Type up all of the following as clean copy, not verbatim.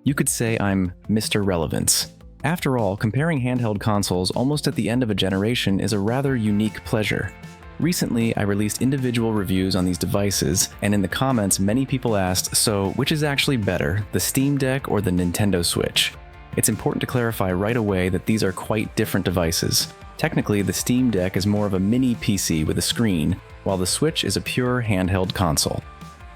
You could say I'm Mr. Relevance. After all, comparing handheld consoles almost at the end of a generation is a rather unique pleasure. Recently, I released individual reviews on these devices, and in the comments many people asked, so which is actually better, the Steam Deck or the Nintendo Switch? It's important to clarify right away that these are quite different devices. Technically, the Steam Deck is more of a mini PC with a screen, while the Switch is a pure handheld console.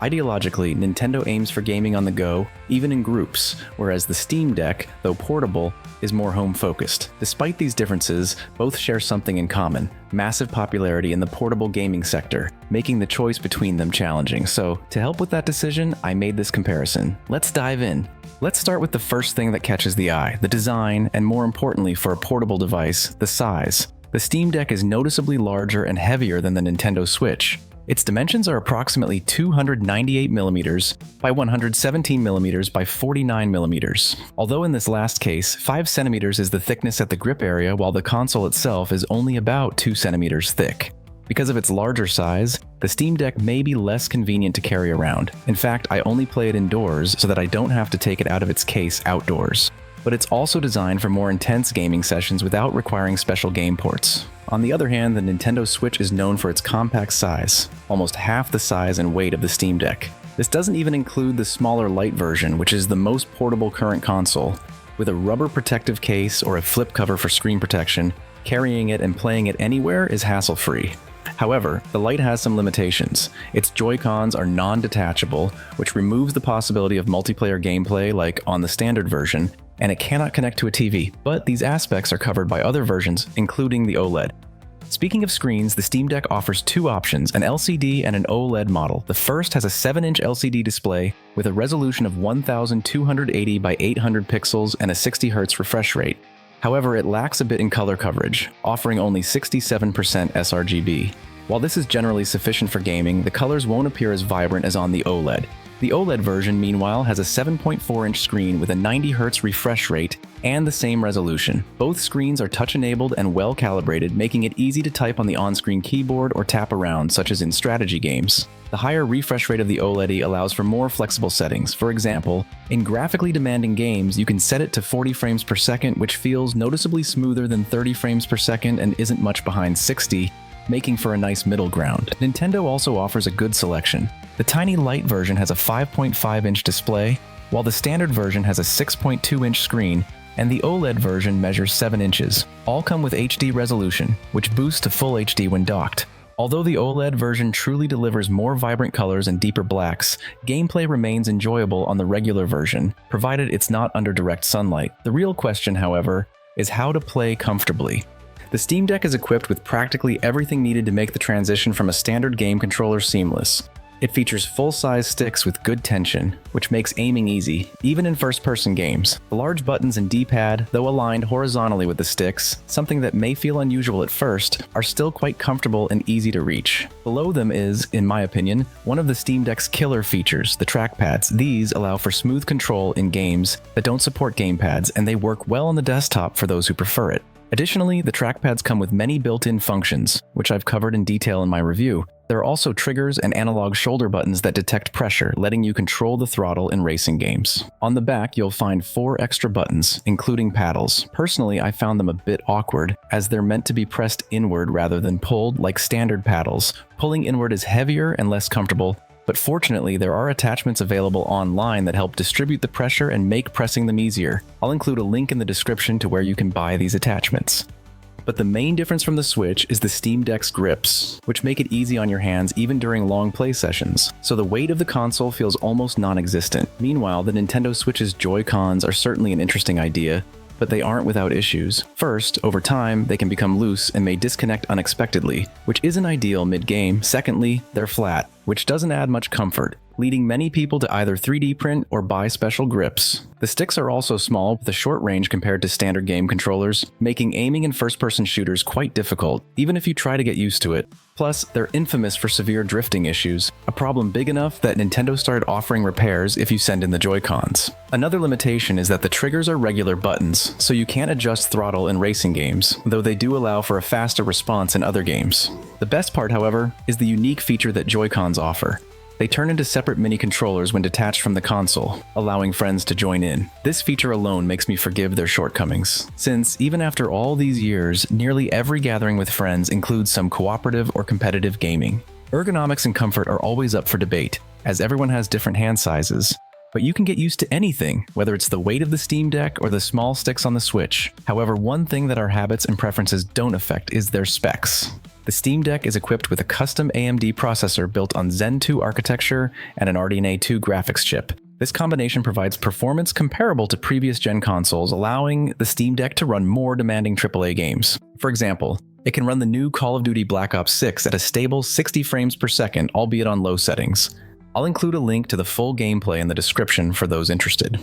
Ideologically, Nintendo aims for gaming on the go, even in groups, whereas the Steam Deck, though portable, is more home-focused. Despite these differences, both share something in common: massive popularity in the portable gaming sector, making the choice between them challenging. So, to help with that decision, I made this comparison. Let's dive in. Let's start with the first thing that catches the eye: the design, and more importantly for a portable device, the size. The Steam Deck is noticeably larger and heavier than the Nintendo Switch. Its dimensions are approximately 298mm by 117mm by 49mm. Although in this last case, 5cm is the thickness at the grip area, while the console itself is only about 2cm thick. Because of its larger size, the Steam Deck may be less convenient to carry around. In fact, I only play it indoors so that I don't have to take it out of its case outdoors. But it's also designed for more intense gaming sessions without requiring special game ports. On the other hand, the Nintendo Switch is known for its compact size, almost half the size and weight of the Steam Deck. This doesn't even include the smaller Lite version, which is the most portable current console. With a rubber protective case or a flip cover for screen protection, carrying it and playing it anywhere is hassle-free. However, the Lite has some limitations. Its Joy-Cons are non-detachable, which removes the possibility of multiplayer gameplay like on the standard version, and it cannot connect to a TV, but these aspects are covered by other versions, including the OLED. Speaking of screens, the Steam Deck offers two options, an LCD and an OLED model. The first has a 7-inch LCD display with a resolution of 1280 by 800 pixels and a 60Hz refresh rate. However, it lacks a bit in color coverage, offering only 67% sRGB. While this is generally sufficient for gaming, the colors won't appear as vibrant as on the OLED. The OLED version, meanwhile, has a 7.4-inch screen with a 90Hz refresh rate and the same resolution. Both screens are touch-enabled and well-calibrated, making it easy to type on the on-screen keyboard or tap around, such as in strategy games. The higher refresh rate of the OLED allows for more flexible settings. For example, in graphically demanding games, you can set it to 40 frames per second, which feels noticeably smoother than 30 frames per second and isn't much behind 60, making for a nice middle ground. Nintendo also offers a good selection. The tiny Lite version has a 5.5-inch display, while the standard version has a 6.2-inch screen, and the OLED version measures 7 inches. All come with HD resolution, which boosts to Full HD when docked. Although the OLED version truly delivers more vibrant colors and deeper blacks, gameplay remains enjoyable on the regular version, provided it's not under direct sunlight. The real question, however, is how to play comfortably. The Steam Deck is equipped with practically everything needed to make the transition from a standard game controller seamless. It features full-size sticks with good tension, which makes aiming easy, even in first-person games. The large buttons and D-pad, though aligned horizontally with the sticks, something that may feel unusual at first, are still quite comfortable and easy to reach. Below them is, in my opinion, one of the Steam Deck's killer features, the trackpads. These allow for smooth control in games that don't support gamepads, and they work well on the desktop for those who prefer it. Additionally, the trackpads come with many built-in functions, which I've covered in detail in my review. There are also triggers and analog shoulder buttons that detect pressure, letting you control the throttle in racing games. On the back, you'll find 4 extra buttons, including paddles. Personally, I found them a bit awkward, as they're meant to be pressed inward rather than pulled like standard paddles. Pulling inward is heavier and less comfortable, but fortunately, there are attachments available online that help distribute the pressure and make pressing them easier. I'll include a link in the description to where you can buy these attachments. But the main difference from the Switch is the Steam Deck's grips, which make it easy on your hands even during long play sessions, so the weight of the console feels almost non-existent. Meanwhile, the Nintendo Switch's Joy-Cons are certainly an interesting idea, but they aren't without issues. First, over time, they can become loose and may disconnect unexpectedly, which isn't ideal mid-game. Secondly, they're flat, which doesn't add much comfort, leading many people to either 3D print or buy special grips. The sticks are also small with a short range compared to standard game controllers, making aiming in first-person shooters quite difficult, even if you try to get used to it. Plus, they're infamous for severe drifting issues, a problem big enough that Nintendo started offering repairs if you send in the Joy-Cons. Another limitation is that the triggers are regular buttons, so you can't adjust throttle in racing games, though they do allow for a faster response in other games. The best part, however, is the unique feature that Joy-Cons offer. they turn into separate mini controllers when detached from the console, allowing friends to join in. This feature alone makes me forgive their shortcomings, since even after all these years, nearly every gathering with friends includes some cooperative or competitive gaming. Ergonomics and comfort are always up for debate, as everyone has different hand sizes. But you can get used to anything, whether it's the weight of the Steam Deck or the small sticks on the Switch. However, one thing that our habits and preferences don't affect is their specs. The Steam Deck is equipped with a custom AMD processor built on Zen 2 architecture and an RDNA 2 graphics chip. This combination provides performance comparable to previous gen consoles, allowing the Steam Deck to run more demanding AAA games. For example, it can run the new Call of Duty Black Ops 6 at a stable 60 frames per second, albeit on low settings. I'll include a link to the full gameplay in the description for those interested.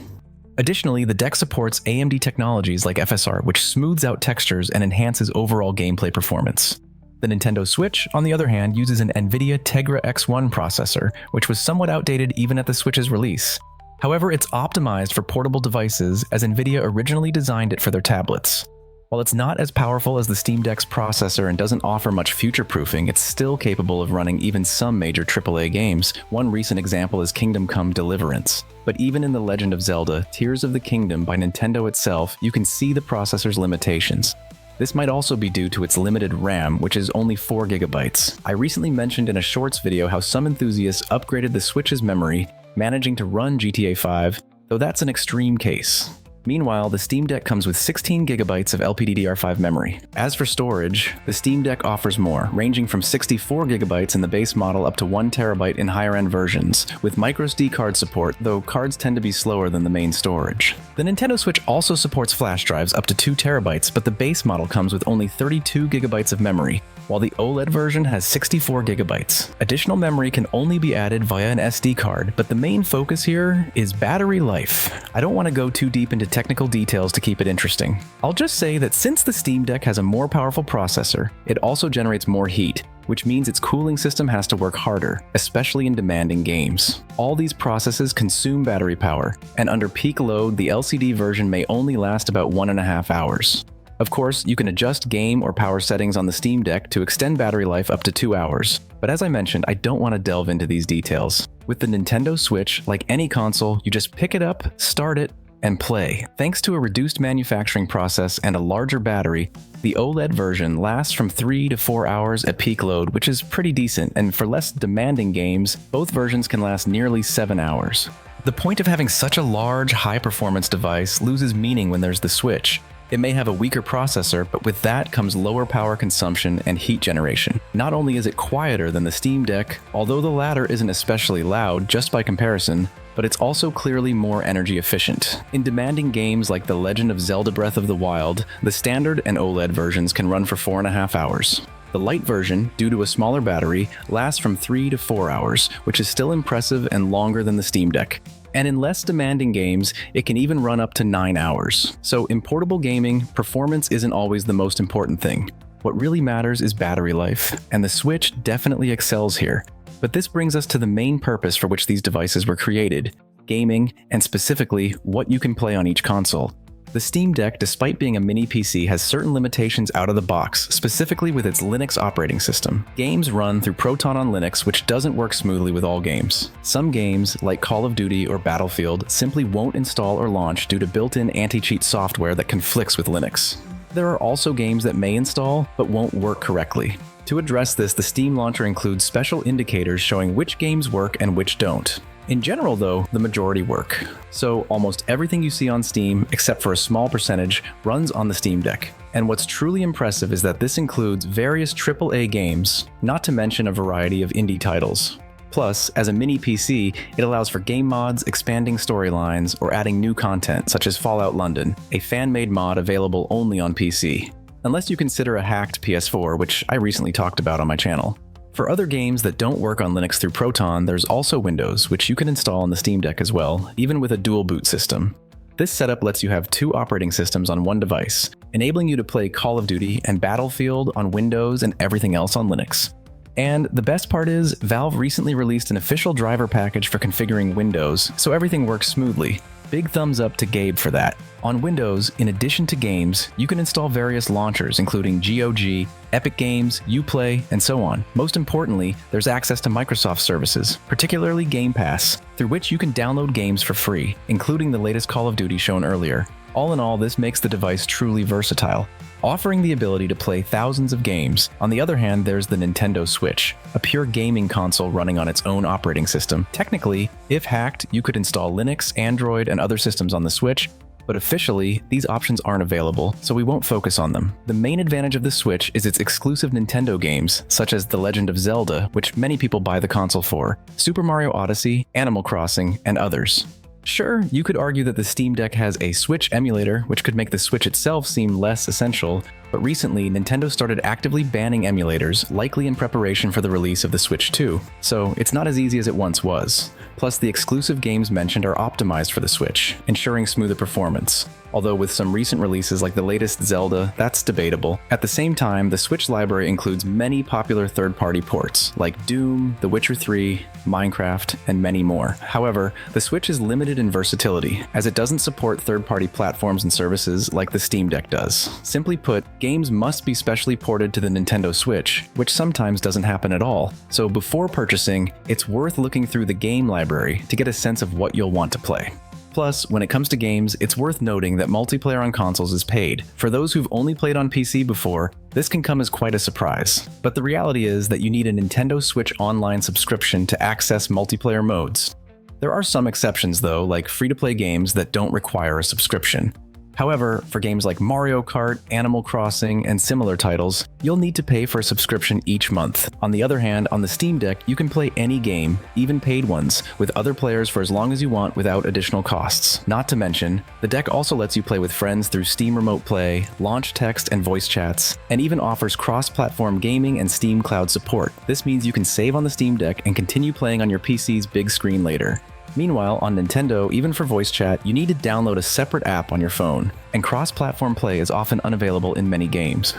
Additionally, the deck supports AMD technologies like FSR, which smooths out textures and enhances overall gameplay performance. The Nintendo Switch, on the other hand, uses an NVIDIA Tegra X1 processor, which was somewhat outdated even at the Switch's release. However, it's optimized for portable devices as NVIDIA originally designed it for their tablets. While it's not as powerful as the Steam Deck's processor and doesn't offer much future-proofing, it's still capable of running even some major AAA games. One recent example is Kingdom Come: Deliverance. But even in The Legend of Zelda: Tears of the Kingdom by Nintendo itself, you can see the processor's limitations. This might also be due to its limited RAM, which is only 4 GB. I recently mentioned in a Shorts video how some enthusiasts upgraded the Switch's memory, managing to run GTA 5, though that's an extreme case. Meanwhile, the Steam Deck comes with 16 GB of LPDDR5 memory. As for storage, the Steam Deck offers more, ranging from 64 GB in the base model up to 1 TB in higher-end versions, with microSD card support, though cards tend to be slower than the main storage. The Nintendo Switch also supports flash drives up to 2 TB, but the base model comes with only 32 GB of memory, while the OLED version has 64 GB. Additional memory can only be added via an SD card, but the main focus here is battery life. I don't want to go too deep into technical details to keep it interesting. I'll just say that since the Steam Deck has a more powerful processor, it also generates more heat, which means its cooling system has to work harder, especially in demanding games. All these processes consume battery power, and under peak load, the LCD version may only last about 1.5 hours. Of course, you can adjust game or power settings on the Steam Deck to extend battery life up to 2 hours. But as I mentioned, I don't want to delve into these details. With the Nintendo Switch, like any console, you just pick it up, start it, and play. Thanks to a reduced manufacturing process and a larger battery, the OLED version lasts from 3 to 4 hours at peak load, which is pretty decent, and for less demanding games, both versions can last nearly 7 hours. The point of having such a large, high-performance device loses meaning when there's the Switch. It may have a weaker processor, but with that comes lower power consumption and heat generation. Not only is it quieter than the Steam Deck, although the latter isn't especially loud just by comparison, but it's also clearly more energy efficient. In demanding games like The Legend of Zelda: Breath of the Wild, the standard and OLED versions can run for 4.5 hours. The light version, due to a smaller battery, lasts from 3 to 4 hours, which is still impressive and longer than the Steam Deck. And in less demanding games, it can even run up to 9 hours. So in portable gaming, performance isn't always the most important thing. What really matters is battery life, and the Switch definitely excels here. But this brings us to the main purpose for which these devices were created: gaming, and specifically, what you can play on each console. The Steam Deck, despite being a mini PC, has certain limitations out of the box, specifically with its Linux operating system. Games run through Proton on Linux, which doesn't work smoothly with all games. Some games, like Call of Duty or Battlefield, simply won't install or launch due to built-in anti-cheat software that conflicts with Linux. There are also games that may install, but won't work correctly. To address this, the Steam launcher includes special indicators showing which games work and which don't. In general, though, the majority work. So almost everything you see on Steam, except for a small percentage, runs on the Steam Deck. And what's truly impressive is that this includes various AAA games, not to mention a variety of indie titles. Plus, as a mini PC, it allows for game mods, expanding storylines, or adding new content, such as Fallout London, a fan-made mod available only on PC. Unless you consider a hacked PS4, which I recently talked about on my channel. For other games that don't work on Linux through Proton, there's also Windows, which you can install on the Steam Deck as well, even with a dual boot system. This setup lets you have 2 operating systems on one device, enabling you to play Call of Duty and Battlefield on Windows and everything else on Linux. And the best part is, Valve recently released an official driver package for configuring Windows, so everything works smoothly. Big thumbs up to Gabe for that. On Windows, in addition to games, you can install various launchers including GOG, Epic Games, Uplay, and so on. Most importantly, there's access to Microsoft services, particularly Game Pass, through which you can download games for free, including the latest Call of Duty shown earlier. All in all, this makes the device truly versatile, offering the ability to play thousands of games. On the other hand, there's the Nintendo Switch, a pure gaming console running on its own operating system. Technically, if hacked, you could install Linux, Android, and other systems on the Switch, but officially, these options aren't available, so we won't focus on them. The main advantage of the Switch is its exclusive Nintendo games, such as The Legend of Zelda, which many people buy the console for, Super Mario Odyssey, Animal Crossing, and others. Sure, you could argue that the Steam Deck has a Switch emulator, which could make the Switch itself seem less essential, but recently Nintendo started actively banning emulators, likely in preparation for the release of the Switch 2, so it's not as easy as it once was. Plus, the exclusive games mentioned are optimized for the Switch, ensuring smoother performance. Although with some recent releases like the latest Zelda, that's debatable. At the same time, the Switch library includes many popular third-party ports, like Doom, The Witcher 3, Minecraft, and many more. However, the Switch is limited in versatility, as it doesn't support third-party platforms and services like the Steam Deck does. Simply put, games must be specially ported to the Nintendo Switch, which sometimes doesn't happen at all. So before purchasing, it's worth looking through the game library to get a sense of what you'll want to play. Plus, when it comes to games, it's worth noting that multiplayer on consoles is paid. For those who've only played on PC before, this can come as quite a surprise. But the reality is that you need a Nintendo Switch Online subscription to access multiplayer modes. There are some exceptions though, like free-to-play games that don't require a subscription. However, for games like Mario Kart, Animal Crossing, and similar titles, you'll need to pay for a subscription each month. On the other hand, on the Steam Deck, you can play any game, even paid ones, with other players for as long as you want without additional costs. Not to mention, the deck also lets you play with friends through Steam Remote Play, launch text and voice chats, and even offers cross-platform gaming and Steam Cloud support. This means you can save on the Steam Deck and continue playing on your PC's big screen later. Meanwhile, on Nintendo, even for voice chat, you need to download a separate app on your phone, and cross-platform play is often unavailable in many games.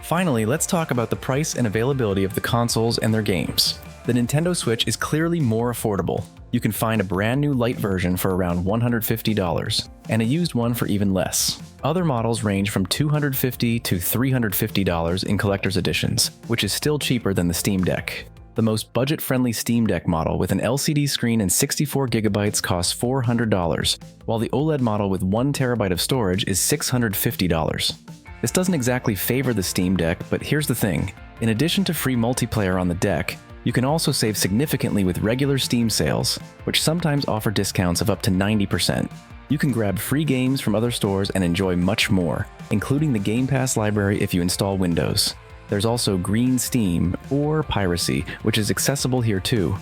Finally, let's talk about the price and availability of the consoles and their games. The Nintendo Switch is clearly more affordable. You can find a brand new light version for around $150, and a used one for even less. Other models range from $250 to $350 in collector's editions, which is still cheaper than the Steam Deck. The most budget-friendly Steam Deck model with an LCD screen and 64GB costs $400, while the OLED model with 1TB of storage is $650. This doesn't exactly favor the Steam Deck, but here's the thing. In addition to free multiplayer on the deck, you can also save significantly with regular Steam sales, which sometimes offer discounts of up to 90%. You can grab free games from other stores and enjoy much more, including the Game Pass library if you install Windows. There's also Green Steam, or piracy, which is accessible here too.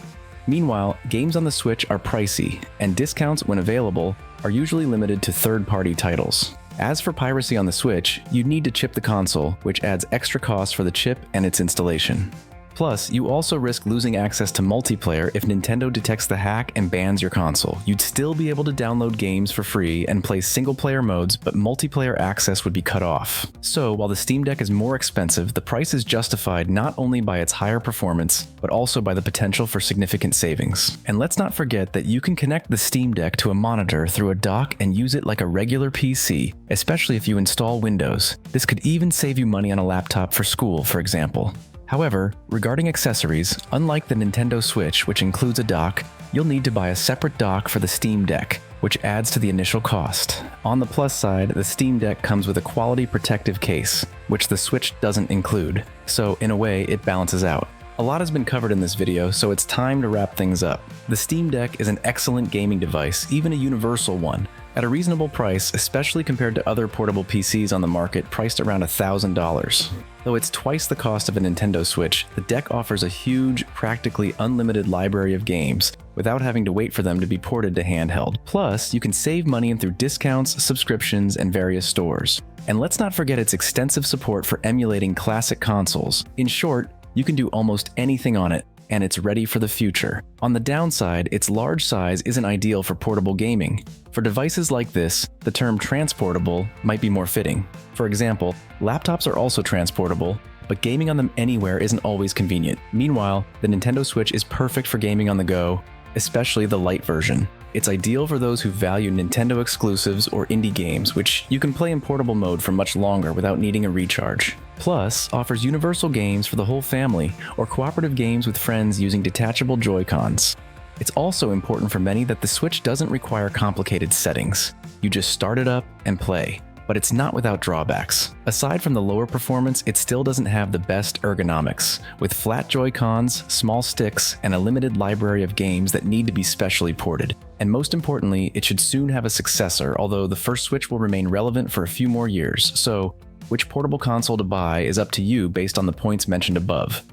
Meanwhile, games on the Switch are pricey, and discounts when available are usually limited to third-party titles. As for piracy on the Switch, you'd need to chip the console, which adds extra costs for the chip and its installation. Plus, you also risk losing access to multiplayer if Nintendo detects the hack and bans your console. You'd still be able to download games for free and play single-player modes, but multiplayer access would be cut off. So, while the Steam Deck is more expensive, the price is justified not only by its higher performance, but also by the potential for significant savings. And let's not forget that you can connect the Steam Deck to a monitor through a dock and use it like a regular PC, especially if you install Windows. This could even save you money on a laptop for school, for example. However, regarding accessories, unlike the Nintendo Switch, which includes a dock, you'll need to buy a separate dock for the Steam Deck, which adds to the initial cost. On the plus side, the Steam Deck comes with a quality protective case, which the Switch doesn't include, so in a way, it balances out. A lot has been covered in this video, so it's time to wrap things up. The Steam Deck is an excellent gaming device, even a universal one, at a reasonable price, especially compared to other portable PCs on the market priced around $1,000. Though it's twice the cost of a Nintendo Switch, the deck offers a huge, practically unlimited library of games without having to wait for them to be ported to handheld. Plus, you can save money through discounts, subscriptions, and various stores. And let's not forget its extensive support for emulating classic consoles. In short, you can do almost anything on it, and it's ready for the future. On the downside, its large size isn't ideal for portable gaming. For devices like this, the term transportable might be more fitting. For example, laptops are also transportable, but gaming on them anywhere isn't always convenient. Meanwhile, the Nintendo Switch is perfect for gaming on the go, especially the light version. It's ideal for those who value Nintendo exclusives or indie games, which you can play in portable mode for much longer without needing a recharge. Plus, offers universal games for the whole family, or cooperative games with friends using detachable Joy-Cons. It's also important for many that the Switch doesn't require complicated settings. You just start it up and play. But it's not without drawbacks. Aside from the lower performance, it still doesn't have the best ergonomics, with flat Joy-Cons, small sticks, and a limited library of games that need to be specially ported. And most importantly, it should soon have a successor, although the first Switch will remain relevant for a few more years, so which portable console to buy is up to you based on the points mentioned above.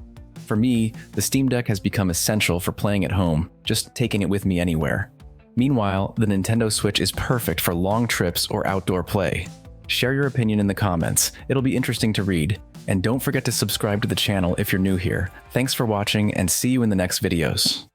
For me, the Steam Deck has become essential for playing at home, just taking it with me anywhere. Meanwhile, the Nintendo Switch is perfect for long trips or outdoor play. Share your opinion in the comments, it'll be interesting to read. And don't forget to subscribe to the channel if you're new here. Thanks for watching and see you in the next videos.